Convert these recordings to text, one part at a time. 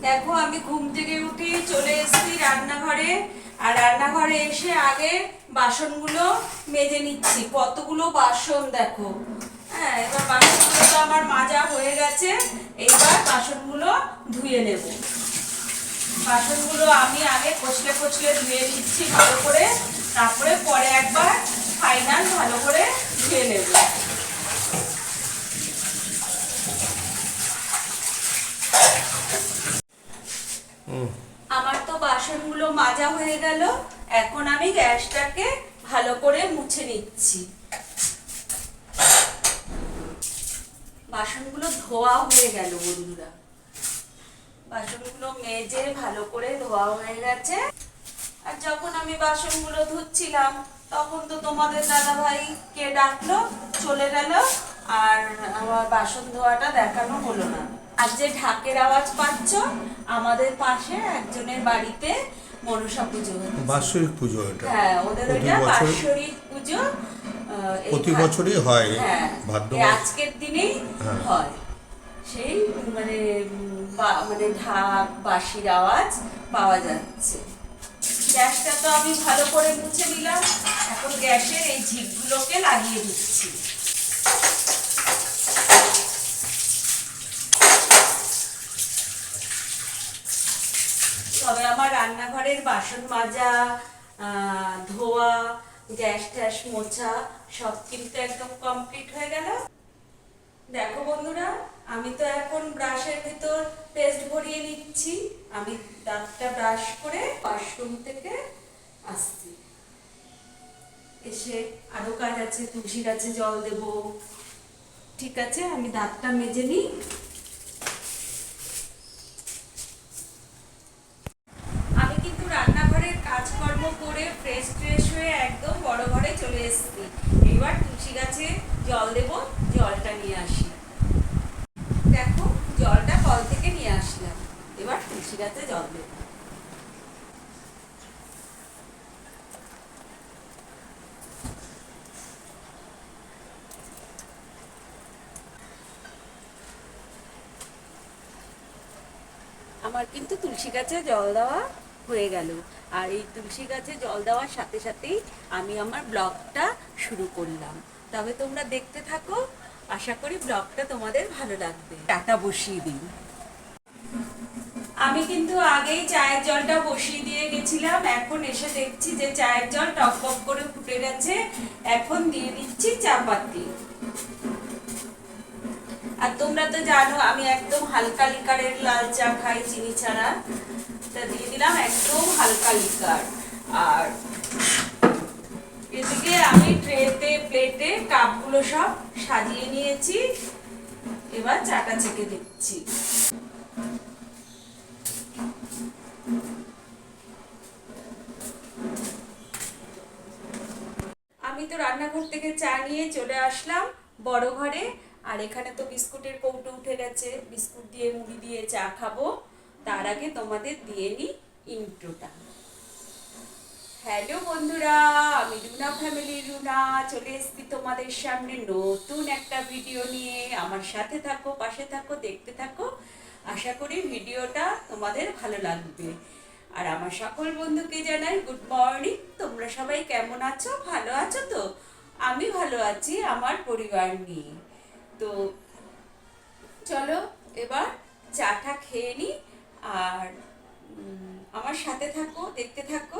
দেখো আমি ঘুম থেকে উঠে চলে এসেছি রান্নাঘরে। আর রান্নাঘরে এসে আগে বাসনগুলো মেজে নিচ্ছি। কতগুলো বাসন দেখো। হ্যাঁ, এবার বাসনগুলো তো আমার মাজা হয়ে গেছে। এইবার বাসনগুলো ধুয়ে নেব। বাসনগুলো আমি আগে কচলে কচলে ধুয়ে নিচ্ছি ভালো করে, তারপরে পরে একবার ফাইনাল ভালো করে ধুয়ে নেব। আমার তো বাসনগুলো মাজা হয়ে গেল। এখন আমি গ্যাসটাকে ভালো করে মুছে নিচ্ছি। বাসনগুলো ধোয়া হয়ে গেল বন্ধুরা। বাসনগুলো মেজে ভালো করে ধোয়া হয়ে গেছে। আর যখন আমি বাসনগুলো ধুচ্ছিলাম তখন তো তোমাদের দাদাভাই কে ডাকলো, চলে গেল। আর আমার বাসন ধোয়াটা দেখানো হলো না। আর যে ঢাকের আওয়াজ পাচ্ছ, আমাদের পাশে একজনের বাড়িতে মনসা পুজো হচ্ছে। বাৎসরিক পুজো এটা। হ্যাঁ, ওদের ওইটা বাৎসরিক পুজো। প্রতি বছরই হয়। হ্যাঁ, ভাদ্র আজকের দিনেই হয়। সেই মানে মানে ঢাক বাঁশির আওয়াজ পাওয়া যাচ্ছে। গ্যাসটা তো আমি ভালো করে মুছে দিলাম। এখন গ্যাসের এই ঝিকগুলোকে লাগিয়ে দিচ্ছি। তবে আমার রান্নাঘরের বাসন মাজা, ধোয়া, গ্যাস ট্যাস মোছা সব কিন্তু একদম কমপ্লিট হয়ে গেল। দেখো বন্ধুরা, আমি তো এখন ব্রাশের ভিতর পেস্ট ভরিয়ে নিচ্ছি। আমি দাঁতটা ব্রাশ করে ওয়াশরুম থেকে আসছি। এসে আরো কাজ আছে, তুলসী গাছে জল দেব। ঠিক আছে, আমি দাঁতটা মেজে নিই। আমি কিন্তু রান্নাঘরের কাজকর্ম করে ফ্রেশ ট্রেশ হয়ে একদম বড় ঘরে চলে এসেছি। এবার তুলসী গাছে জল দেব, জলটা নিয়ে আসি। দেখো, জলটা কল থেকে নিয়ে আসলাম। এবার তুলসী গাছে জল দেব। আমার কিন্তু তুলসী গাছে জল দেওয়া হয়ে গেল। আর এই তুলসী গাছে জল দেওয়ার সাথে সাথেই আমি আমার ব্লগটা শুরু করলাম। তবে তোমরা দেখতে থাকো, আশা করি ব্লগটা তোমাদের ভালো লাগবে। টাটা বসিয়ে দিই। আমি কিন্তু আগেই চায়ের জলটা বসিয়ে দিয়ে গেছিলাম। এখন এসে দেখছি যে চায়ের জল টক টক করে ফুটে গেছে। এখন দিয়ে দিচ্ছি চা পাতি। আর তোমরা তো জানো আমি একদম হালকা লিকারের লাল চা খাই, চিনি ছাড়া। তা দিয়ে দিলাম একদম হালকা লিকার। আর এদিকে আমি ট্রেতে প্লেটে কাপগুলো সব সাজিয়ে নিয়েছি। এবার চাটা ছেঁকে দিচ্ছি। আমি তো রান্নাঘর থেকে চা নিয়ে চলে আসলাম বড় ঘরে। আর এখানে তো বিস্কুটের কৌটো উঠে গেছে। বিস্কুট দিয়ে মুড়ি দিয়ে চা খাবো। তার আগে তোমাদের দিয়ে নিই ইন্ট্রোটা। হ্যালো বন্ধুরা, আমি রুনা ফ্যামিলি রুনা চলে এসেছি তোমাদের সামনে নতুন একটা ভিডিও নিয়ে। আমার সাথে থাকো, পাশে থাকো, দেখতে থাকো। আশা করি ভিডিওটা তোমাদের ভালো লাগবে। আর আমার সকল বন্ধুকে জানাই গুড মর্নিং। তোমরা সবাই কেমন আছো? ভালো আছো তো? আমি ভালো আছি আমার পরিবার নিয়ে। তো চলো এবার চাটা খেয়ে নিই। আর আমার সাথে থাকো, দেখতে থাকো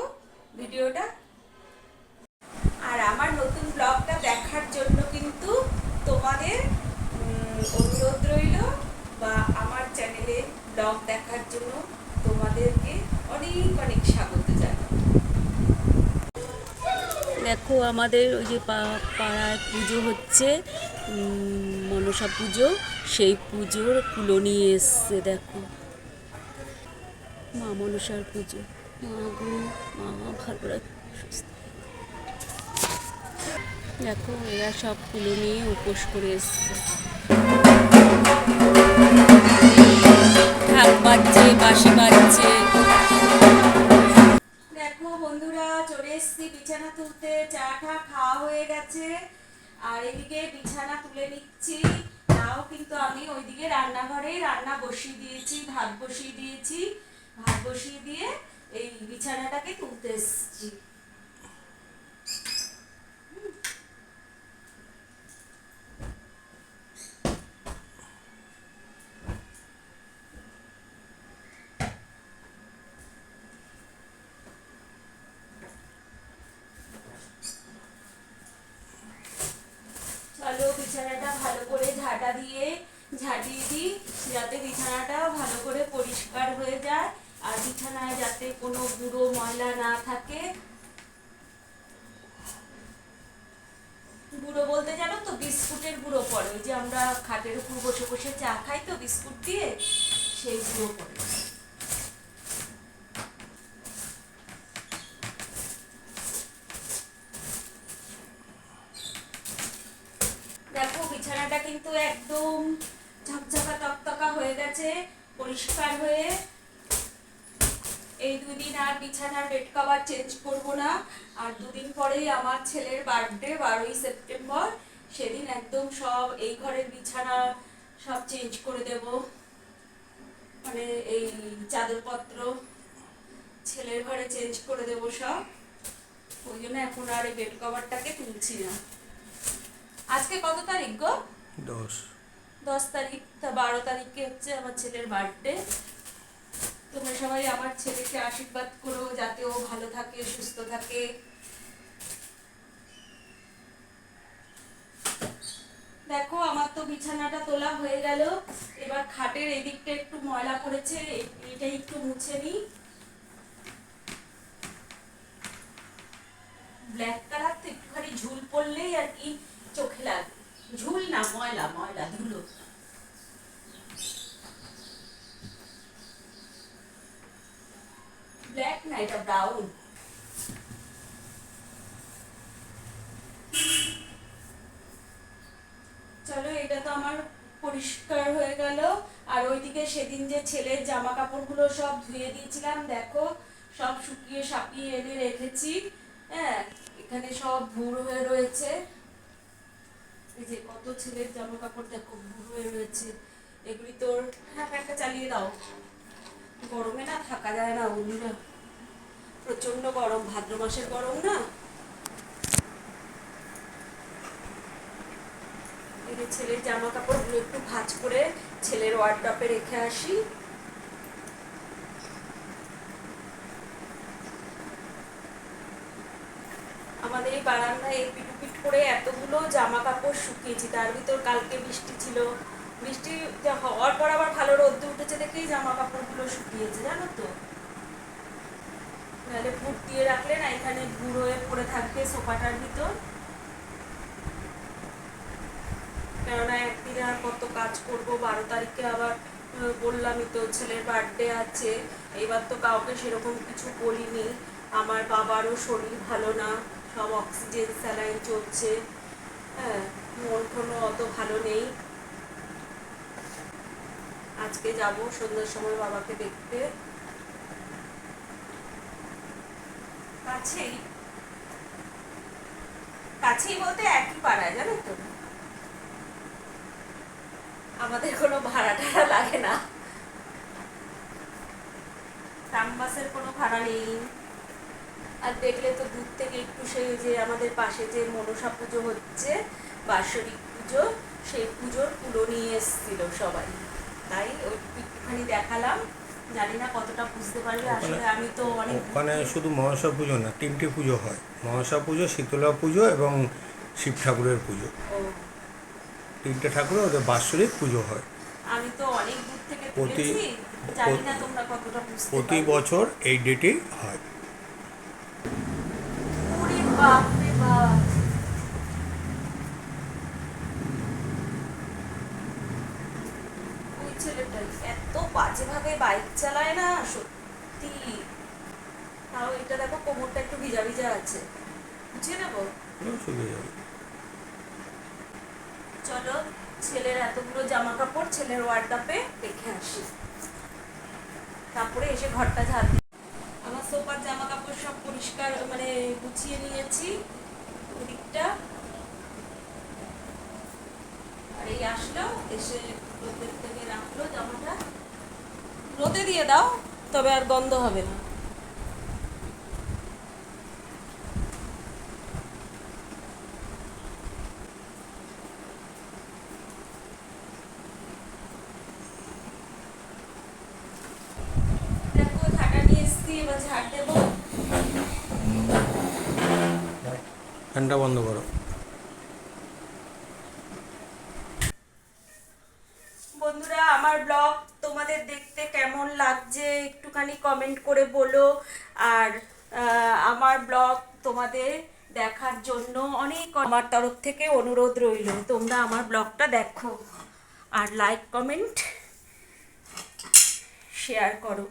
ভিডিওটা। আর আমার নতুন ব্লগটা দেখার জন্য কিন্তু তোমাদের অনুরোধ রইল, বা আমার চ্যানেলে ব্লগ দেখার জন্য তোমাদেরকে অনেক অনেক স্বাগত জানাই। দেখো, আমাদের ওই যে পাড়ায় পুজো হচ্ছে, মনসা পুজো। সেই পুজোর কুলো নিয়ে এসছে। দেখো, মা মনসার পুজো। মা গো, মা ভালো রাখ। দেখো, এরা সব কুলো নিয়ে উপোস করে এসছে। ঢাক বাজছে, বাঁশি বাজছে। দেখো বন্ধুরা, চলে এসছি বিছানা তুলতে। চা টা খাওয়া হয়ে গেছে। আর এদিকে বিছানা তুলে নিচ্ছি। তাও কিন্তু আমি ওইদিকে রান্নাঘরে রান্না বসিয়ে দিয়েছি, ভাত বসিয়ে দিয়েছি, ভাত বসিয়ে দিয়ে এই বিছানাটাকে তুলতে এসেছি। চলো বিছানাটা ভালো করে ঝাঁটিয়ে দিই, যাতে বিছানাটা ভালো করে পরিষ্কার হয়ে যায়, আর বিছানায় যাতে কোনো গুঁড়ো ময়লা না থাকে। গুঁড়ো বলতে জানো তো, বিস্কুটের গুঁড়ো পড়ে, ওই যে আমরা খাটের উপর বসে বসে চা খাই তো বিস্কুট দিয়ে, সেই গুঁড়ো পড়ে। দেখো বিছানাটা কিন্তু একদম ঝকঝকা তকতকা হয়ে গেছে, পরিষ্কার হয়ে। এই 2 দিন আর বিছানার বেড কভার চেঞ্জ করব না। আর 2 দিন পরেই আমার ছেলের বার্থডে, 12ই সেপ্টেম্বর। সেদিন একদম সব এই ঘরের বিছানা সব চেঞ্জ করে দেব, মানে এই চাদরপত্র ছেলের ঘরে চেঞ্জ করে দেব সব। ওই জন্য এখন আর এই বেড কভারটাকে তুলছি না। আজকে কত তারিখ গো? 10 তারিখ। তা 12 তারিখে হচ্ছে আমার ছেলের বার্থডে। তোমরা সবাই আমার ছেলেকে আশীর্বাদ করো, যাতে ও ভালো থাকে, সুস্থ থাকে। দেখো আমার তো বিছানাটা তোলা হয়ে গেল। এবার খাটের এদিকটা একটু ময়লা পড়েছে, এটা একটু মুছে নিই। ব্ল্যাক কালার তো একটুখানি ঝুল পড়লেই আর কি চোখে লাগে। ঝুল না, ময়লা ময়লা ধুলো। ব্ল্যাক না, এটা ব্রাউন। চলো এটা তো আমার পরিষ্কার হয়ে গেল। আর ওইদিকে সেদিন যে ছেলের জামা কাপড়গুলো সব ধুয়ে দিয়েছিলাম, দেখো সব শুকিয়ে সাপিয়ে এনে রেখেছি। হ্যাঁ, এখানে সব ভুর হয়ে রয়েছে। এই যে কত ছেলের জামা কাপড় দেখো ভুর হয়ে রয়েছে। এগুলি তোর, হ্যাঁ একটা চালিয়ে দাও, গরমে না থাকা যায় না বন্ধুরা, প্রচন্ড গরম, ভাদ্র মাসের গরম না। এই যে ছেলের জামা কাপড়গুলো একটু ভাঁজ করে ছেলের ওয়ার্ডরোবে রেখে আসি। আমাদের এই বারান্দায় এপিট ওপিট করে এতগুলো জামা কাপড় শুকিয়েছি, তার ভিতর কালকে বৃষ্টি ছিল। বৃষ্টি হওয়ার পর আবার ভালো রোদ্দুর উঠেছে দেখেই জামা কাপড়গুলো শুকিয়েছে, জানো তো। নাহলে ফুট দিয়ে রাখলে না এখানে ভুর হয়ে পড়ে থাকবে সোফাটার ভিতর। কেননা একদিনে আর কত কাজ করব, 12 তারিখে আবার বললামই তো ছেলের বার্থডে আছে। এবার তো কাউকে সেরকম কিছু বলিনি। আমার বাবারও শরীর ভালো না, সব অক্সিজেন স্যালাইন চলছে। হ্যাঁ, মন কোনো অত ভালো নেই। আজকে যাব সন্ধ্যার সময় বাবাকে দেখতে। কাছেই, কাছেই বলতে একই পাড়ায়, জানো তো। আমাদের কোনো ভাড়া টাড়া লাগে না, বাসের কোনো ভাড়া নেই। আর দেখলে তো দূর থেকে একটু, সেই যে আমাদের পাশে যে মনসা পুজো হচ্ছে, বাৎসরিক পুজো, সেই পুজোর কুলো নিয়ে এসেছিল সবাই, তাই ওই একটুখানি দেখালাম। জানি না কতটা বুঝতে পারবে, আসলে আমি তো অনেক। ওখানে শুধু মনসা পুজো না, 3টে পুজো হয়। মনসা পুজো, শীতলা পুজো এবং শিব ঠাকুরের পুজো। 3টে ঠাকুরের ওদের বাৎসরিক পুজো হয়। আমি তো অনেক দূর থেকে তুলেছি, জানি না তোমরা কতটা বুঝতে পারবে। প্রতি বছর এই ডেটেই হয়। ওরে বাপ রে বাপ, ওই ছেলেটাই এত বাজেভাবে বাইক চালায় না, সত্যি। তাও এটা দেখো কোমরটা একটু ভিজা ভিজা আছে, বুঝিয়ে নেবো। চলো ছেলের এতগুলো জামা কাপড় ছেলের ওয়ার্ডরোবে রেখে আসি, তারপরে এসে ঘরটা ঝাড় দিই। আমার সোফার জামা কাপড় সব পরিষ্কার, মানে গুছিয়ে নিয়েছি ওদিকটা। আর এই আসলো, এসে রোদের থেকে রাখলো জামাটা। রোদে দিয়ে দাও, তবে আর গন্ধ হবে না। দেখো ঝাঁটা নিয়ে এসছি, এবার ঝাড় দেবো। ফ্যানটা বন্ধ করো। বন্ধুরা, আমার ব্লগ তোমাদের দেখতে কেমন লাগছে একটুখানি কমেন্ট করে বলো। আর আমার ব্লগ তোমাদের দেখার জন্য অনেক আমার তরফ থেকে অনুরোধ রইল, তোমরা আমার ব্লগটা দেখো আর লাইক কমেন্ট শেয়ার করো।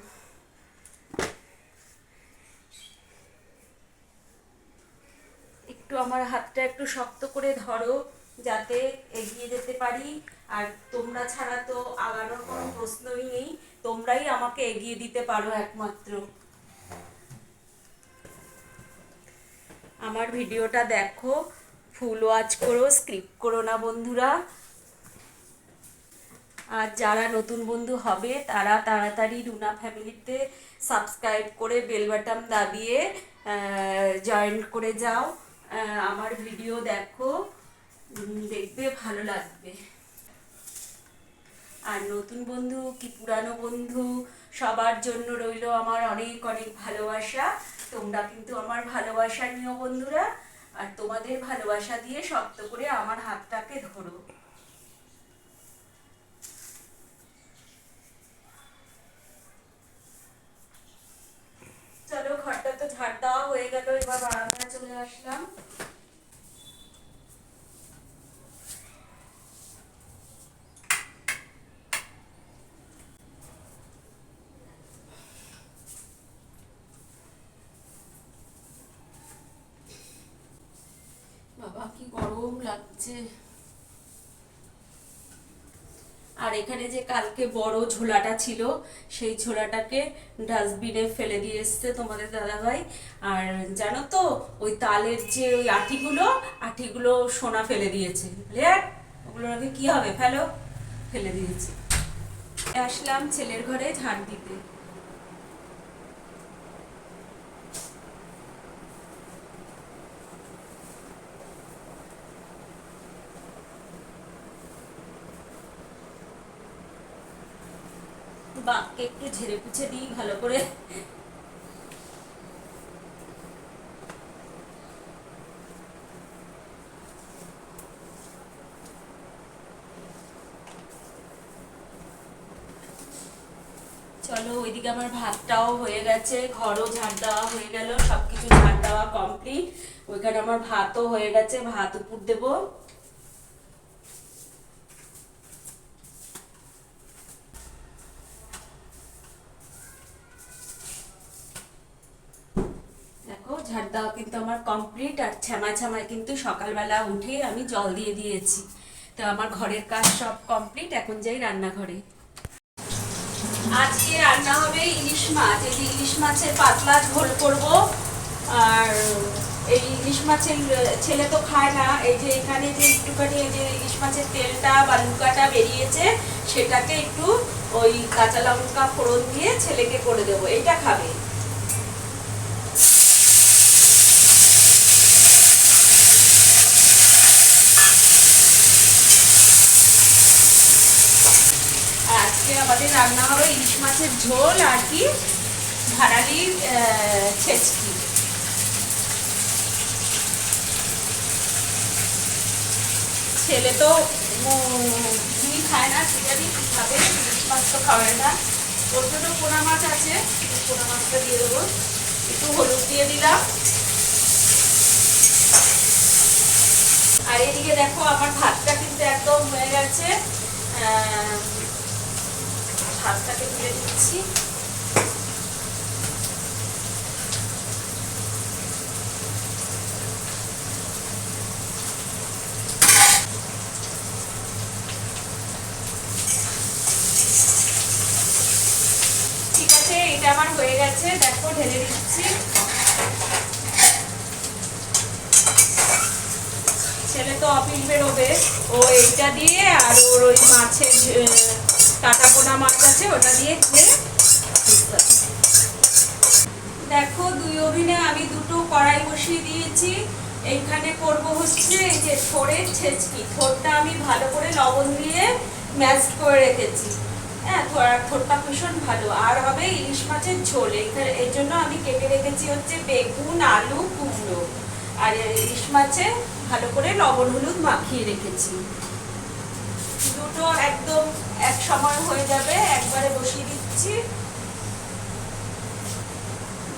একটু আমার হাতটা একটু শক্ত করে ধরো, যাতে এগিয়ে যেতে পারি। আর তোমরা ছাড়া তো আগানোর কোনো প্রশ্নই নেই, তোমরাই আমাকে এগিয়ে দিতে পারো একমাত্র। আমার ভিডিওটা দেখো, ফুল ওয়াচ করো, স্কিপ করো না বন্ধুরা। আর যারা নতুন বন্ধু হবে তারা তাড়াতাড়ি রুনা ফ্যামিলিতে সাবস্ক্রাইব করে বেল বাটন দাবিয়ে জয়েন করে যাও। আমার ভিডিও দেখো, দেখবে ভালো লাগবে। আর নতুন বন্ধু কি পুরানো বন্ধু, সবার জন্য রইল আমার অনেক অনেক ভালোবাসা। তোমরা কিন্তু আমার ভালোবাসা নিও বন্ধুরা, আর তোমাদের ভালোবাসা দিয়ে শক্ত করে আমার হাতটাকে ধরো। চলো, ঘরটা তো ঝাড় দেওয়া হয়ে গেল, এবার বারান্দায় চলে আসলাম। বাবা কি গরম লাগছে। আর এখানে যে কালকে বড় ঝোলাটা ছিল, সেই ঝোলাটাকে ডাস্টবিনে ফেলে দিয়ে এসছে তোমাদের দাদাভাই। আর জানো তো, ওই তালের যে ওই আঠিগুলো সোনা ফেলে দিয়েছে। ওগুলো নাকি কি হবে, ফেলে দিয়েছে। আসলাম ছেলের ঘরে ঝাড় দিতে। বাঘকে একটু ঝেড়ে পুছে দিই ভালো করে। চলো, ওইদিকে আমার ভাতটাও হয়ে গেছে, ঘরও ঝাড় দেওয়া হয়ে গেল, সবকিছু ঝাড় দেওয়া কমপ্লিট। ওইখানে আমার ভাতও হয়ে গেছে, ভাত উপর দেবো। দেখো ঝাড় দেওয়া কিন্তু আমার কমপ্লিট। আর ছামায় কিন্তু সকালবেলা উঠে আমি জল দিয়ে দিয়েছি। তো আমার ঘরের কাজ সব কমপ্লিট, এখন যাই রান্নাঘরে। আজকে রান্না হবে ইলিশ মাছ। এই যে ইলিশ মাছের পাতলা ঝোল করব। আর এই ইলিশ মাছের ছেলে তো খায় না, এই যে এখানে যে একটুখানি এই যে ইলিশ মাছের তেলটা বা লুকাটা বেরিয়েছে, সেটাকে একটু ওই কাঁচা লঙ্কা ফোড়ন দিয়ে ছেলেকে করে দেবো, এটা খাবে। আজকে আমাদের রান্না হবে ইলিশ মাছের ঝোল আর কি ভাড়ালি ছেচকি। ছেলে তো ঘি খায় না, সেটারই খাবে, ইলিশ মাছ তো খাবে না। ওর জন্য পোনা মাছ আছে, পোনা মাছটা দিয়ে দেবো। একটু হলুদ দিয়ে দিলাম। আর এদিকে দেখো আমার ভাতটা কিন্তু একদম হয়ে গেছে। ভাতটাকে তুলে দিচ্ছি। ঠিক আছে, এটা আমার হয়ে গেছে, দেখো ঢেলে দিচ্ছি। ছেলে তো অফিস বেরোবে, ও এইটা দিয়ে আর ওর ওই মাছের কাটা পোনা মাছ আছে ওটা দিয়ে খেয়ে। দেখো দুই ওভেনে আমি দুটো কড়াই বসিয়ে দিয়েছি। এইখানে করব হচ্ছে এই যে থোড়ের ছেচকি। থোড়টা আমি ভালো করে লবণ দিয়ে ম্যাশ করে রেখেছি। হ্যাঁ, থোড়টা ভীষণ ভালো। আর হবে ইলিশ মাছের ঝোল। এর জন্য আমি কেটে রেখেছি হচ্ছে বেগুন, আলু, কুমড়ো। আর ইলিশ মাছে ভালো করে লবণ হলুদ মাখিয়ে রেখেছি। দুটো একদম এক সময় হয়ে যাবে, একবারে বসিয়ে দিচ্ছি।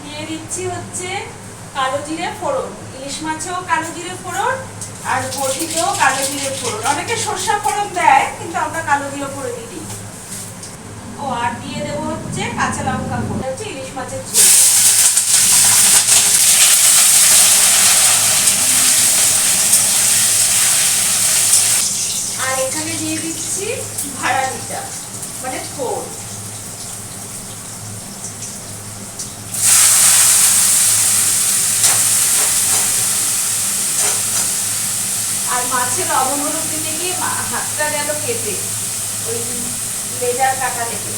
দিয়ে দিচ্ছি হচ্ছে কালো জিরে ফোড়ন। ইলিশ মাছেও কালো জিরে ফোড়ন আর বড়িতেও কালো জিরে ফোড়ন। অনেকে সরষা ফোড়ন দেয়, কিন্তু আমরা কালো জিরে ফোড়নই দিই। ও আর দিয়ে দেবো হচ্ছে কাঁচা লঙ্কা ফোড়ন। হচ্ছে ইলিশ মাছের ঝোল। আর এখানে দিয়ে দিচ্ছি ভাড়ালিটা, মানে থোড়। আর মাছে লবণ হলুদ দিতে গিয়ে হাতটা গেল কেটে, ওই লেজার কাটা লেগে।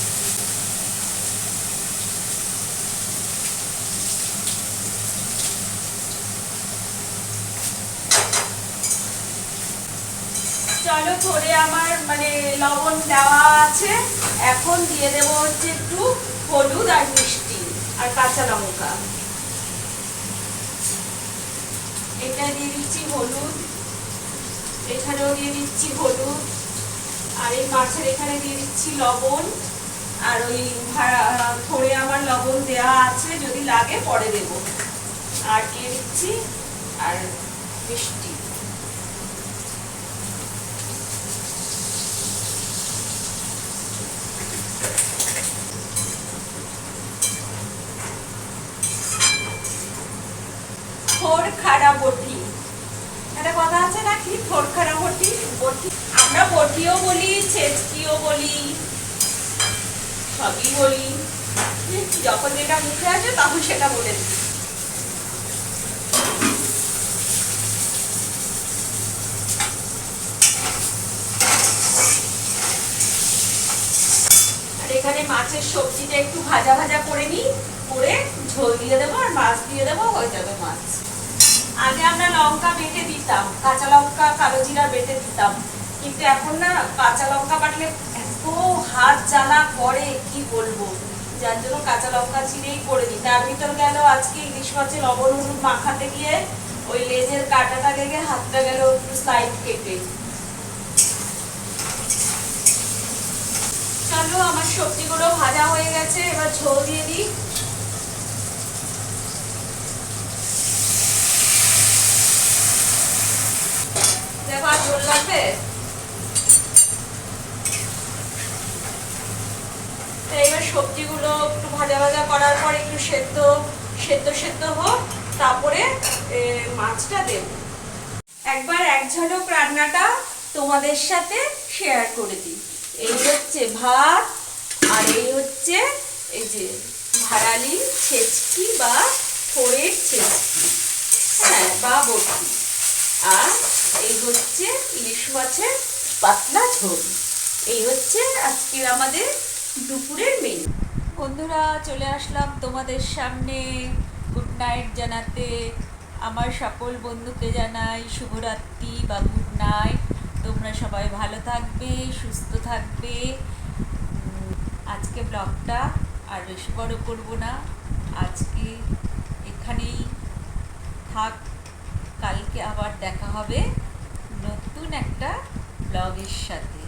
চলো, থোড়ে আমার মানে লবণ দেওয়া আছে। এখন দিয়ে দেবো হচ্ছে একটু হলুদ আর মিষ্টি আর কাঁচা লঙ্কা। এটা দিয়ে দিচ্ছি হলুদ, এখানেও দিয়ে দিচ্ছি হলুদ, আর এই মাছের এখানে দিয়ে দিচ্ছি লবণ। আর ওই থোড়ে আমার লবণ দেওয়া আছে, যদি লাগে পরে দেব। আর দিয়ে দিচ্ছি আর মিষ্টি। থোড় খাড়া বটি, একটা কথা আছে না কি, থোড় খাড়া বটি। বটি আমরা বটিও বলি, ছেচকিও বলি, সবই বলি। যখন যেটা মুখে আছে তখন সেটা বলে দিই। আর এখানে মাছের সবজিটা একটু ভাজা ভাজা করে নিই, করে ঝোল দিয়ে দেবো আর মাছ দিয়ে দেবো, হয়ে যাবে মাছ। আগে আমরা লঙ্কা বেটে দিতাম, কাঁচা লঙ্কা কালো জিরা বেটে দিতাম, কিন্তু এখন না কাঁচা লঙ্কা বাটলে এত হাত জ্বালা করে কি বলবো, যার জন্য কাঁচা লঙ্কা চিরেই করে দিই। তার ভিতর গেল আজকে ইলিশ মাছে লবণ হলুদ মাখাতে গিয়ে ওই লেজের কাঁটাটা লেগে হাতটা গেল একটু সাইড কেটে। চলো, আমার সবজিগুলো ভাজা হয়ে গেছে, এবার ঝোল দিয়ে দিই। দেখো আর ঝোল লাগবে। এইবার সবজিগুলো একটু ভাজা ভাজা করার পর একটু সেদ্ধ হোক, তারপরে মাছটা দেব। একবার এক ঝলক রান্নাটা তোমাদের সাথে শেয়ার করে দিই। এই হচ্ছে ভাত, আর এই হচ্ছে এই যে ভাড়ালি ছেচকি বা থোড়ের ছেচকি, হ্যাঁ, বা বটি। আর এই হচ্ছে ইলিশ মাছের পাতলা ঝোল। এই হচ্ছে আজকের আমাদের দুপুরের মেনু। বন্ধুরা, চলে আসলাম তোমাদের সামনে গুড নাইট জানাতে। আমার সকল বন্ধুকে জানাই শুভরাত্রি বা গুড নাইট। তোমরা সবাই ভালো থাকবে, সুস্থ থাকবে। আজকে ব্লগটা আর বেশি বড় করবো না, আজকে এখানেই থাক। কালকে আবার দেখা হবে নতুন একটা ব্লগের সাথে।